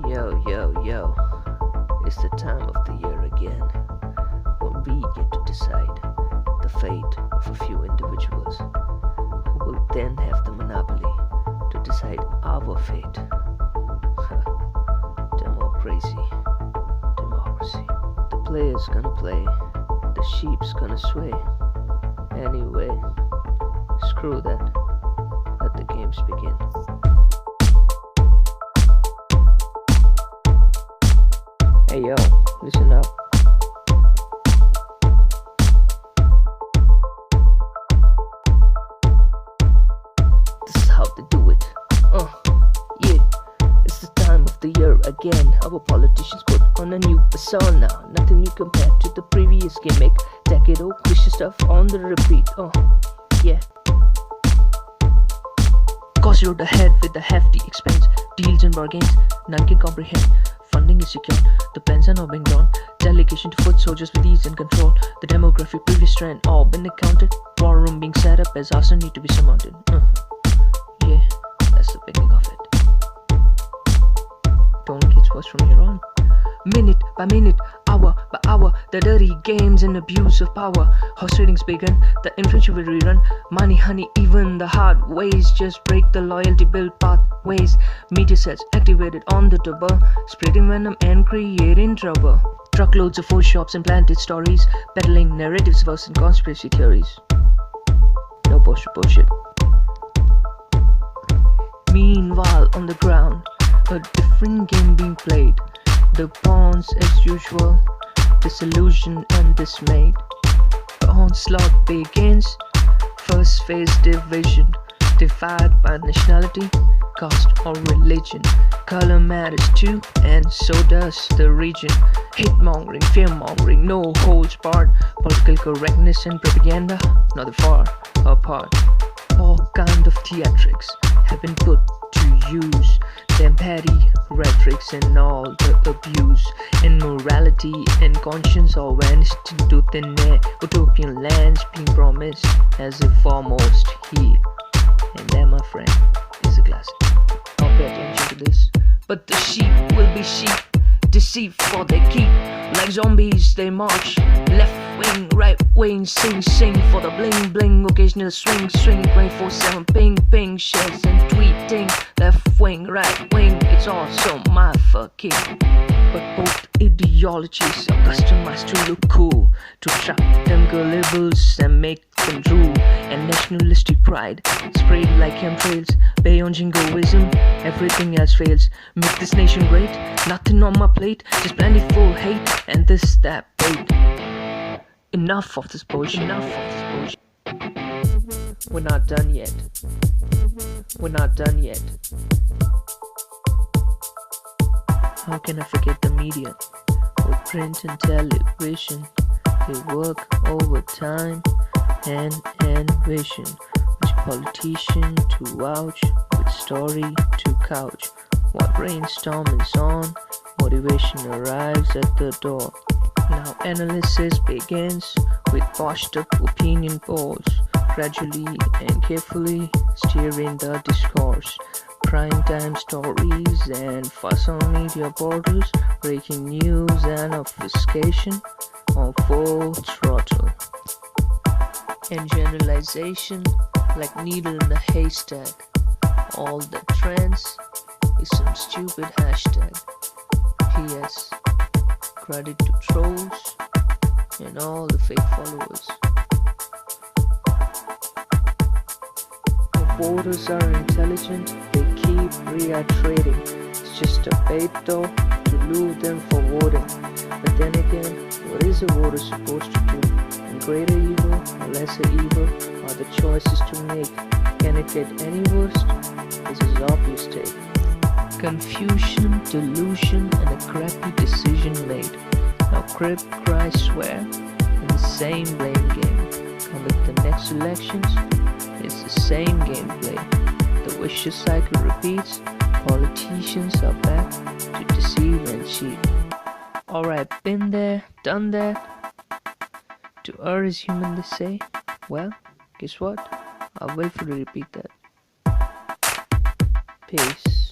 Yo, yo, yo, it's the time of the year again when we get to decide the fate of a few individuals who will then have the monopoly to decide our fate. Democracy, democracy. The player's gonna play, the sheep's gonna sway. Anyway, screw that. Let the games begin. Hey yo, listen up. This is how they do it. Yeah, it's the time of the year again. Our politicians put on a new persona. Nothing new compared to the previous gimmick. Decade old Christian stuff on the repeat. Yeah. Cause you're the head with the hefty expense. Deals and bargains, none can comprehend. Funding is secure, the plans are now being drawn. Delegation to foot soldiers with ease and control. The demographic previous trend all been accounted. War room being set up as arson need to be surmounted. Yeah, that's the beginning of it. Don't get worse from here on. Minute by minute, hour by hour, the dirty games and abuse of power. Horse ratings begin, the influence will rerun. Money, honey, even the hard ways just break the loyalty build pathways. Media sets activated on the double, spreading venom and creating trouble. Truckloads of food shops and planted stories, peddling narratives versus conspiracy theories. No bullshit. Meanwhile, on the ground, a different game being played. The pawns as usual, disillusioned and dismayed. The onslaught begins. First phase division, divided by nationality, caste or religion. Color matters too, and so does the region. Hate-mongering, fear-mongering, no holds barred. Political correctness and propaganda, not far apart. All kind of theatrics have been put to use. Them petty rhetorics and all the abuse. And morality and conscience all vanished into thin air. Utopian lands being promised as if almost here. And that, my friend, is a classic. I'll pay attention to this. But the sheep will be sheep, deceived for their keep. Like zombies they march, left wing, right wing, sing for the bling bling. Occasional swing 24/7, ping shares and tweeting. Left wing, right wing, it's also my fucking. But both ideologies are customized to look cool, to trap them gullibles and make them drool. And nationalistic pride sprayed like chemtrails. Beyond jingoism, everything else fails. Make this nation great, nothing on my plate, just plentiful hate and this that bait. Enough of this bullshit. We're not done yet. How can I forget the media? With print and television, they work overtime and vision. Which politician to vouch, which story to couch. What brainstorm is on, motivation arrives at the door. Now analysis begins with washed up opinion polls, gradually and carefully steering the discourse. Prime time stories and fuss on media portals, breaking news and obfuscation on full throttle. And generalization like needle in a haystack. All that trends is some stupid hashtag. P.S. Credit to trolls and all the fake followers. The voters are intelligent, they keep reiterating. It's just a bait though to lure them for voting. But then again, what is a voter supposed to do? And greater evil or lesser evil are the choices to make. Can it get any worse? This is obvious take. Confusion, delusion, and a crappy decision made. Now crib, cry, swear, in the same blame game. Come with the next elections, it's the same gameplay. The vicious cycle repeats. Politicians are back to deceive and cheat. Alright, been there, done that. To err is human, they say. Well, guess what? I'll wait for you to repeat that. Peace.